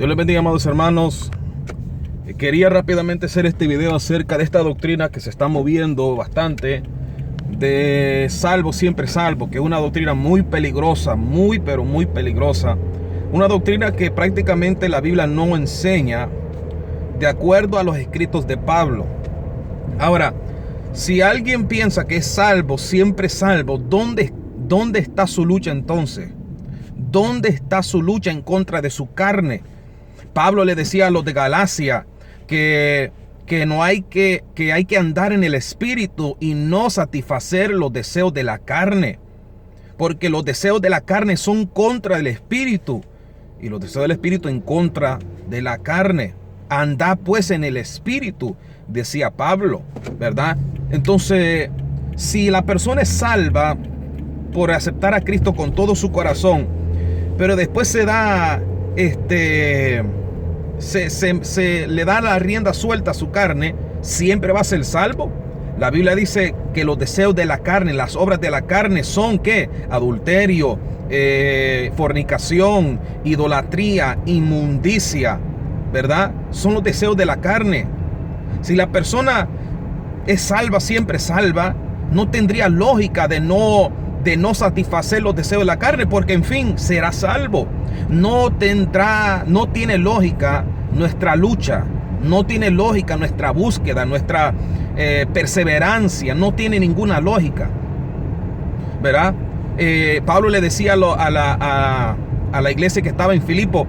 Dios les bendiga, amados hermanos. Quería rápidamente hacer este video acerca de esta doctrina que se está moviendo bastante de salvo siempre salvo, que es una doctrina muy peligrosa, pero muy peligrosa. Una doctrina que prácticamente la Biblia no enseña de acuerdo a los escritos de Pablo. Ahora, si alguien piensa que es salvo siempre salvo, ¿dónde está su lucha entonces? ¿Dónde está su lucha en contra de su carne? Pablo le decía a los de Galacia que hay que andar en el espíritu y no satisfacer los deseos de la carne, porque los deseos de la carne son contra del espíritu y los deseos del espíritu en contra de la carne. Andad pues en el espíritu, decía Pablo, ¿verdad? Entonces, si la persona es salva por aceptar a Cristo con todo su corazón, pero después se le da la rienda suelta a su carne, ¿siempre va a ser salvo? La Biblia dice que los deseos de la carne, las obras de la carne son ¿qué? Adulterio, fornicación, idolatría, inmundicia, ¿verdad? Son los deseos de la carne. Si la persona es salva, siempre salva, no tendría lógica de no satisfacer los deseos de la carne, porque en fin, será salvo. No tiene lógica nuestra lucha, no tiene lógica nuestra búsqueda, nuestra perseverancia, no tiene ninguna lógica, ¿verdad? Pablo le decía a la iglesia que estaba en Filipo: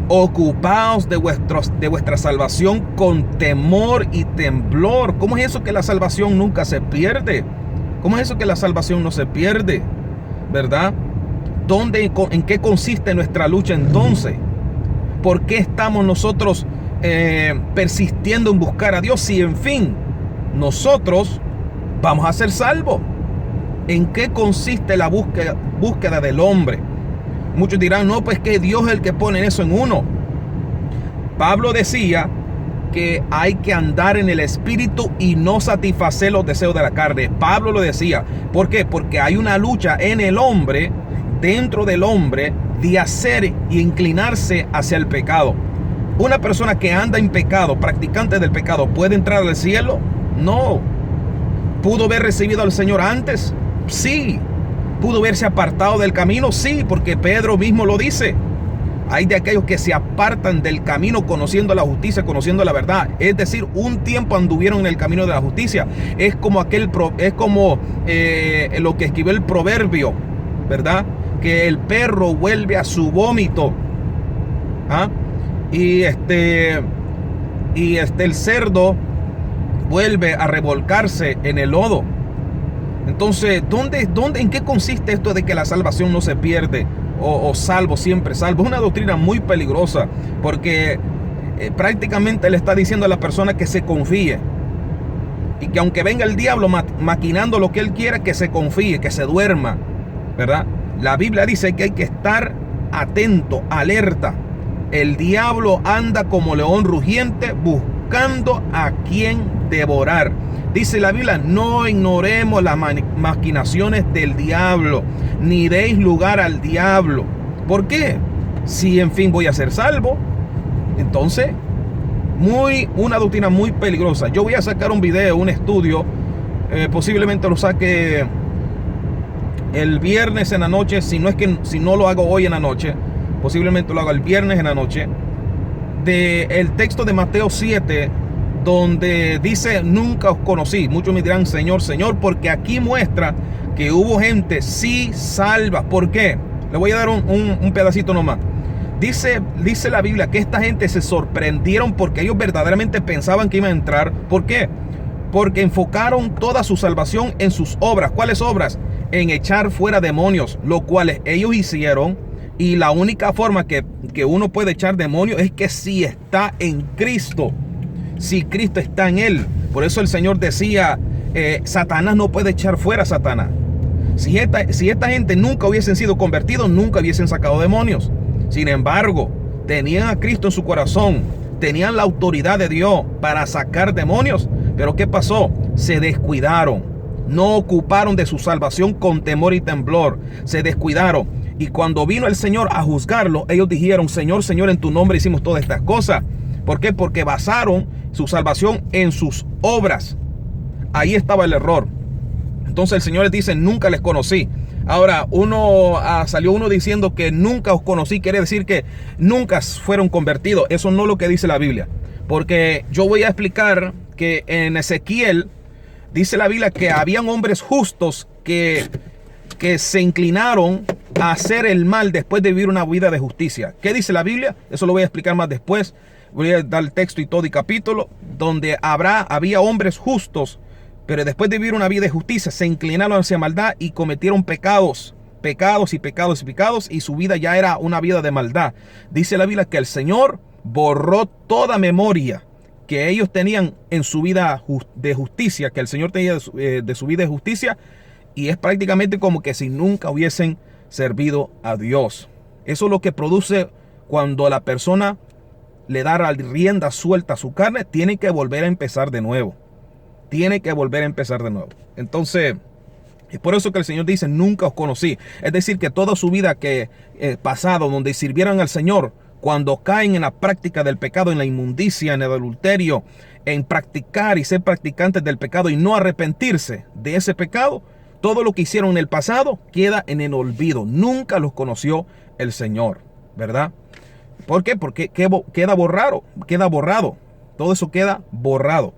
ocupaos de vuestra salvación con temor y temblor. ¿Cómo es eso que la salvación nunca se pierde? ¿Cómo es eso que la salvación no se pierde? ¿Verdad? ¿En qué consiste nuestra lucha entonces? ¿Por qué estamos nosotros persistiendo en buscar a Dios si en fin nosotros vamos a ser salvos? ¿En qué consiste la búsqueda del hombre? Muchos dirán, no, pues que Dios es el que pone eso en uno. Pablo decía que hay que andar en el espíritu y no satisfacer los deseos de la carne. Pablo lo decía. ¿Por qué? Porque hay una lucha en el hombre, dentro del hombre, de hacer y inclinarse hacia el pecado. Una persona que anda en pecado, practicante del pecado, ¿puede entrar al cielo? No. ¿Pudo haber recibido al Señor antes? Sí. ¿Pudo haberse apartado del camino? Sí, porque Pedro mismo lo dice. Hay de aquellos que se apartan del camino conociendo la justicia, conociendo la verdad. Es decir, un tiempo anduvieron en el camino de la justicia. Es como lo que escribió el proverbio, ¿verdad? Que el perro vuelve a su vómito. ¿Ah? Y el cerdo vuelve a revolcarse en el lodo. Entonces, ¿en qué consiste esto de que la salvación no se pierde? O salvo, siempre salvo. Es una doctrina muy peligrosa, porque prácticamente le está diciendo a la persona que se confíe, y que aunque venga el diablo maquinando lo que él quiera, que se confíe, que se duerma, ¿verdad? La Biblia dice que hay que estar atento, alerta. El diablo anda como león rugiente buscando a quien devorar. Dice la Biblia, no ignoremos las maquinaciones del diablo, ni deis lugar al diablo. ¿Por qué? Si en fin voy a ser salvo. Entonces, una doctrina muy peligrosa. Yo voy a sacar un video, un estudio, posiblemente lo saque el viernes en la noche, si no lo hago hoy en la noche, posiblemente lo haga el viernes en la noche, del texto de Mateo 7, donde dice, nunca os conocí. Muchos me dirán, Señor, Señor, porque aquí muestra que hubo gente sí salva. ¿Por qué? Le voy a dar un pedacito nomás. Dice la Biblia que esta gente se sorprendieron porque ellos verdaderamente pensaban que iban a entrar. ¿Por qué? Porque enfocaron toda su salvación en sus obras. ¿Cuáles obras? En echar fuera demonios, lo cuales ellos hicieron. Y la única forma que uno puede echar demonios es que si está en Cristo. Si Cristo está en él. Por eso el Señor decía, Satanás no puede echar fuera a Satanás. Si esta gente nunca hubiesen sido convertidos, nunca hubiesen sacado demonios. Sin embargo, tenían a Cristo en su corazón, tenían la autoridad de Dios para sacar demonios. Pero ¿qué pasó? Se descuidaron. No ocuparon de su salvación con temor y temblor. Se descuidaron. Y cuando vino el Señor a juzgarlo, ellos dijeron, Señor, Señor, en tu nombre hicimos todas estas cosas. ¿Por qué? Porque basaron su salvación en sus obras. Ahí estaba el error. Entonces el Señor les dice, nunca les conocí. Ahora, salió uno diciendo que nunca os conocí, quiere decir que nunca fueron convertidos. Eso no es lo que dice la Biblia. Porque yo voy a explicar que en Ezequiel dice la Biblia que habían hombres justos que se inclinaron a hacer el mal después de vivir una vida de justicia. ¿Qué dice la Biblia? Eso lo voy a explicar más después. Voy a dar el texto y todo y capítulo, donde había hombres justos, pero después de vivir una vida de justicia se inclinaron hacia maldad y cometieron pecados, y su vida ya era una vida de maldad. Dice la Biblia que el Señor borró toda memoria que ellos tenían en su vida de justicia, que el Señor tenía de su vida de justicia, y es prácticamente como que si nunca hubiesen servido a Dios. Eso es lo que produce cuando la persona le da rienda suelta a su carne. Tiene que volver a empezar de nuevo. Entonces, es por eso que el Señor dice, nunca os conocí. Es decir, que toda su vida que pasado, donde sirvieron al Señor, cuando caen en la práctica del pecado, en la inmundicia, en el adulterio, en practicar y ser practicantes del pecado y no arrepentirse de ese pecado, todo lo que hicieron en el pasado queda en el olvido. Nunca los conoció el Señor, ¿verdad? ¿Por qué? Porque queda borrado. Todo eso queda borrado.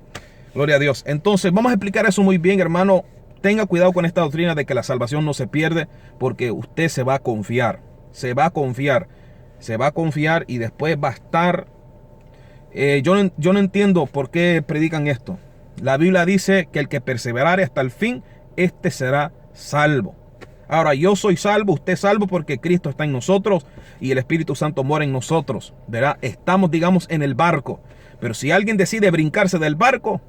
Gloria a Dios. Entonces, vamos a explicar eso muy bien, hermano. Tenga cuidado con esta doctrina de que la salvación no se pierde, porque usted se va a confiar. Se va a confiar y después va a estar... yo no entiendo por qué predican esto. La Biblia dice que el que perseverare hasta el fin, este será salvo. Ahora, yo soy salvo, usted es salvo porque Cristo está en nosotros y el Espíritu Santo mora en nosotros, ¿verdad? Estamos, digamos, en el barco. Pero si alguien decide brincarse del barco,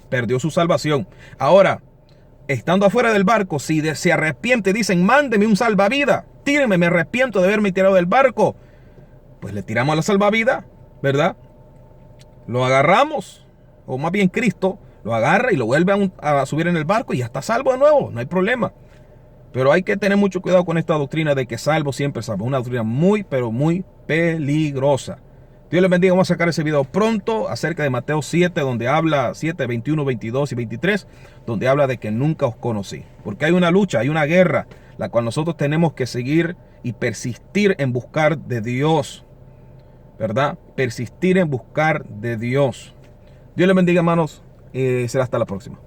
perdió su salvación. Ahora, estando afuera del barco, si se arrepiente, dicen, mándeme un salvavidas, tíreme, me arrepiento de haberme tirado del barco. Pues le tiramos a la salvavidas, ¿verdad? Lo agarramos, o más bien Cristo lo agarra y lo vuelve a subir en el barco y ya está salvo de nuevo, no hay problema. Pero hay que tener mucho cuidado con esta doctrina de que salvo siempre salvo. Una doctrina muy, pero muy peligrosa. Dios les bendiga. Vamos a sacar ese video pronto acerca de Mateo 7, donde habla 7, 21, 22 y 23, donde habla de que nunca os conocí. Porque hay una lucha, hay una guerra, la cual nosotros tenemos que seguir y persistir en buscar de Dios, ¿verdad? Persistir en buscar de Dios. Dios les bendiga, hermanos. Será hasta la próxima.